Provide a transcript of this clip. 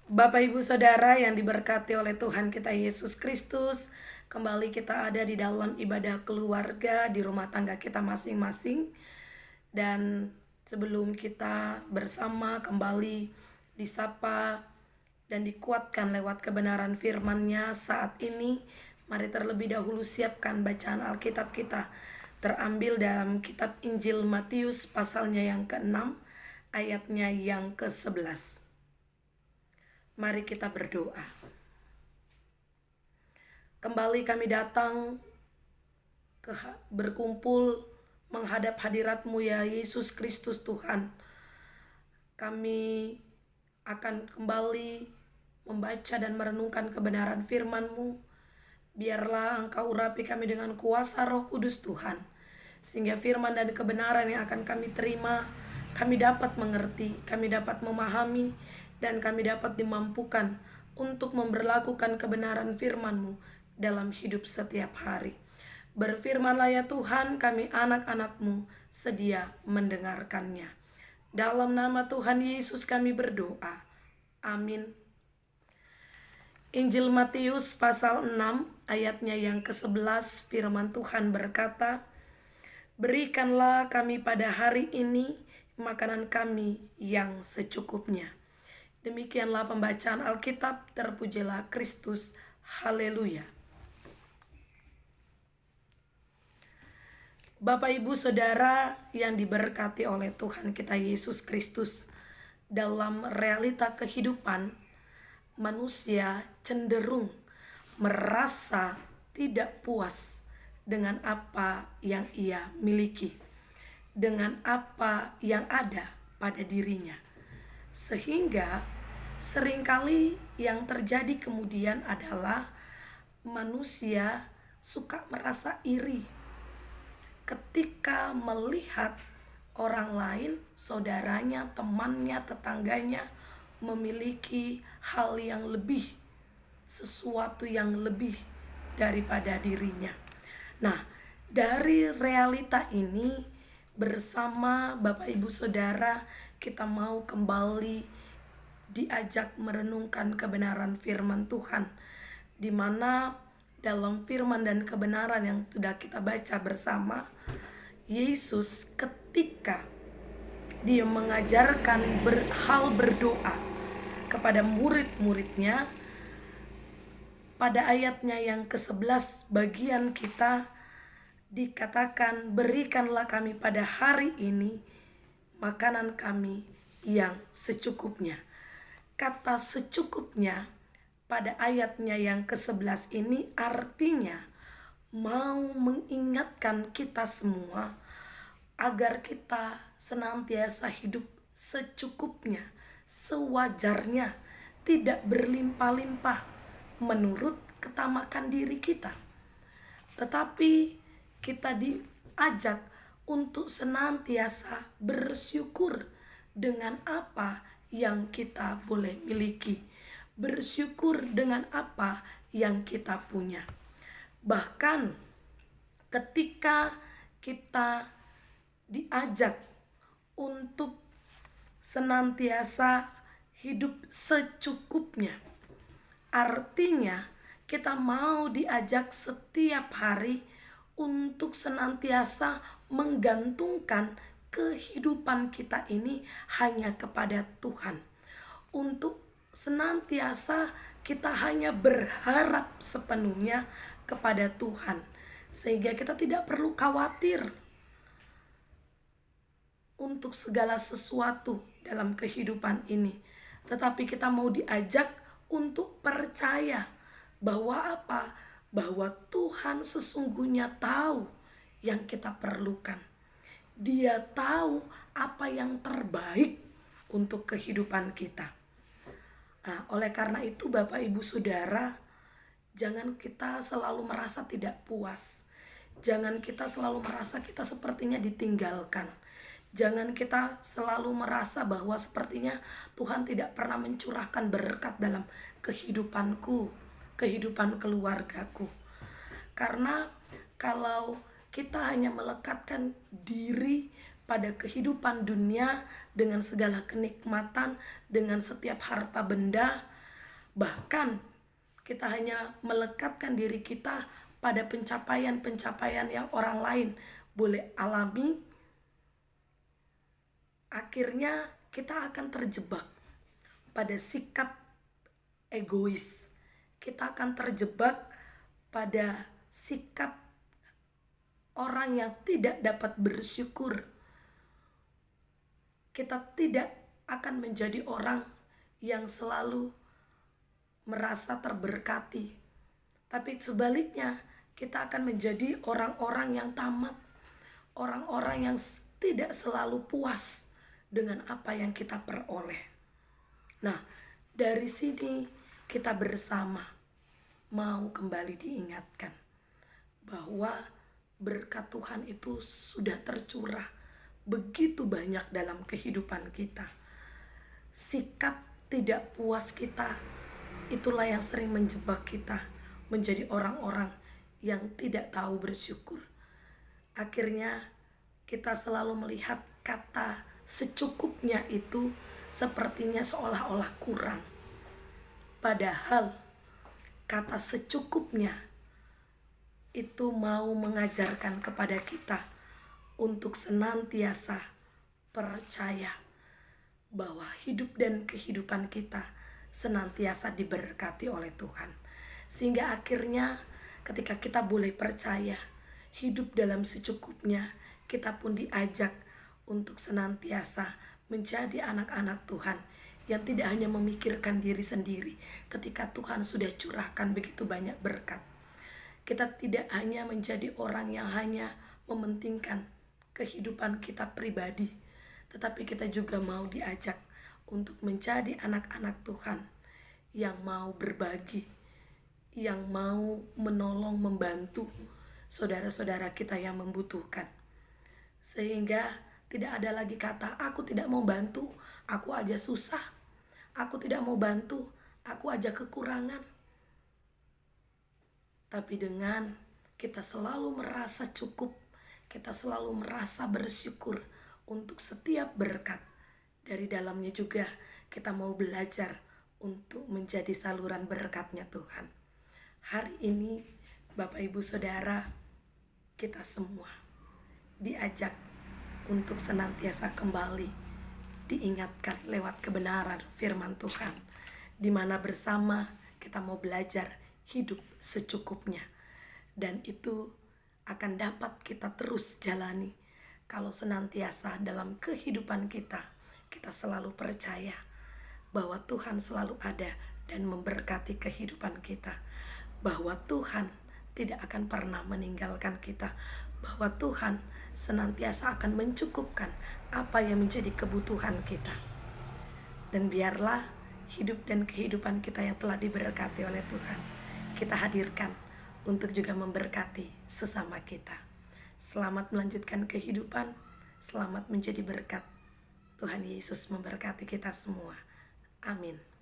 Bapak Ibu Saudara yang diberkati oleh Tuhan kita Yesus Kristus, kembali kita ada di dalam ibadah keluarga di rumah tangga kita masing-masing. Dan sebelum kita bersama kembali disapa dan dikuatkan lewat kebenaran firman-Nya saat ini, mari terlebih dahulu siapkan bacaan Alkitab kita. Terambil dalam kitab Injil Matius pasalnya yang ke-6, ayatnya yang ke-11. Mari kita berdoa. Kembali kami datang berkumpul menghadap hadirat-Mu ya Yesus Kristus Tuhan. Kami akan kembali membaca dan merenungkan kebenaran firman-Mu. Biarlah Engkau urapi kami dengan kuasa Roh Kudus Tuhan, sehingga firman dan kebenaran yang akan kami terima, kami dapat mengerti, kami dapat memahami, dan kami dapat dimampukan untuk memberlakukan kebenaran firman-Mu dalam hidup setiap hari. Berfirmanlah ya Tuhan, kami anak-anak-Mu sedia mendengarkannya. Dalam nama Tuhan Yesus kami berdoa. Amin. Injil Matius pasal 6 ayatnya yang ke-11, firman Tuhan berkata, "Berikanlah kami pada hari ini makanan kami yang secukupnya." Demikianlah pembacaan Alkitab, terpujilah Kristus. Haleluya. Bapak Ibu Saudara yang diberkati oleh Tuhan kita Yesus Kristus, dalam realita kehidupan, manusia cenderung merasa tidak puas dengan apa yang ia miliki, dengan apa yang ada pada dirinya. Sehingga seringkali yang terjadi kemudian adalah manusia suka merasa iri ketika melihat orang lain, saudaranya, temannya, tetangganya memiliki hal yang lebih, sesuatu yang lebih daripada dirinya. Nah, dari realita ini bersama Bapak Ibu Saudara kita mau kembali diajak merenungkan kebenaran firman Tuhan, di mana dalam firman dan kebenaran yang sudah kita baca bersama, Yesus ketika Dia mengajarkan hal berdoa kepada murid-muridnya, pada ayatnya yang ke-11 bagian kita dikatakan, "Berikanlah kami pada hari ini makanan kami yang secukupnya." Kata secukupnya pada ayatnya yang ke-11 ini artinya mau mengingatkan kita semua agar kita senantiasa hidup secukupnya, sewajarnya, tidak berlimpah-limpah menurut ketamakan diri kita. Tetapi kita diajak untuk senantiasa bersyukur dengan apa yang kita boleh miliki, bersyukur dengan apa yang kita punya. Bahkan ketika kita diajak untuk senantiasa hidup secukupnya, artinya kita mau diajak setiap hari untuk senantiasa menggantungkan kehidupan kita ini hanya kepada Tuhan. Untuk senantiasa kita hanya berharap sepenuhnya kepada Tuhan, sehingga kita tidak perlu khawatir untuk segala sesuatu dalam kehidupan ini. Tetapi kita mau diajak untuk percaya bahwa apa? Bahwa Tuhan sesungguhnya tahu yang kita perlukan. Dia tahu apa yang terbaik untuk kehidupan kita. Nah, oleh karena itu Bapak Ibu Saudara, jangan kita selalu merasa tidak puas. Jangan kita selalu merasa kita sepertinya ditinggalkan. Jangan kita selalu merasa bahwa sepertinya Tuhan tidak pernah mencurahkan berkat dalam kehidupanku, kehidupan keluargaku. Karena kalau kita hanya melekatkan diri pada kehidupan dunia dengan segala kenikmatan, dengan setiap harta benda, Bahkan kita hanya melekatkan diri kita pada pencapaian-pencapaian yang orang lain boleh alami, akhirnya kita akan terjebak pada sikap egois. Kita akan terjebak pada sikap orang yang tidak dapat bersyukur. Kita tidak akan menjadi orang yang selalu merasa terberkati, tapi sebaliknya kita akan menjadi orang-orang yang tamat, orang-orang yang tidak selalu puas dengan apa yang kita peroleh. Nah, dari sini kita bersama mau kembali diingatkan bahwa berkat Tuhan itu sudah tercurah begitu banyak dalam kehidupan kita. Sikap tidak puas kita itulah yang sering menjebak kita menjadi orang-orang yang tidak tahu bersyukur. Akhirnya kita selalu melihat kata secukupnya itu sepertinya seolah-olah kurang. Padahal kata secukupnya itu mau mengajarkan kepada kita untuk senantiasa percaya bahwa hidup dan kehidupan kita senantiasa diberkati oleh Tuhan. Sehingga akhirnya ketika kita boleh percaya hidup dalam secukupnya, kita pun diajak untuk senantiasa menjadi anak-anak Tuhan yang tidak hanya memikirkan diri sendiri ketika Tuhan sudah curahkan begitu banyak berkat. Kita tidak hanya menjadi orang yang hanya mementingkan kehidupan kita pribadi, tetapi kita juga mau diajak untuk menjadi anak-anak Tuhan yang mau berbagi, yang mau menolong, membantu saudara-saudara kita yang membutuhkan. Sehingga tidak ada lagi kata, aku tidak mau bantu, aku aja susah, aku tidak mau bantu, aku aja kekurangan. Tapi dengan kita selalu merasa cukup, kita selalu merasa bersyukur untuk setiap berkat, dari dalamnya juga kita mau belajar untuk menjadi saluran berkatnya Tuhan. Hari ini Bapak Ibu Saudara, kita semua diajak untuk senantiasa kembali diingatkan lewat kebenaran firman Tuhan, di mana bersama kita mau belajar hidup secukupnya. Dan itu akan dapat kita terus jalani kalau senantiasa dalam kehidupan kita, kita selalu percaya bahwa Tuhan selalu ada dan memberkati kehidupan kita, bahwa Tuhan tidak akan pernah meninggalkan kita, bahwa Tuhan senantiasa akan mencukupkan apa yang menjadi kebutuhan kita. Dan biarlah hidup dan kehidupan kita yang telah diberkati oleh Tuhan, kita hadirkan untuk juga memberkati sesama kita. Selamat melanjutkan kehidupan, selamat menjadi berkat. Tuhan Yesus memberkati kita semua. Amin.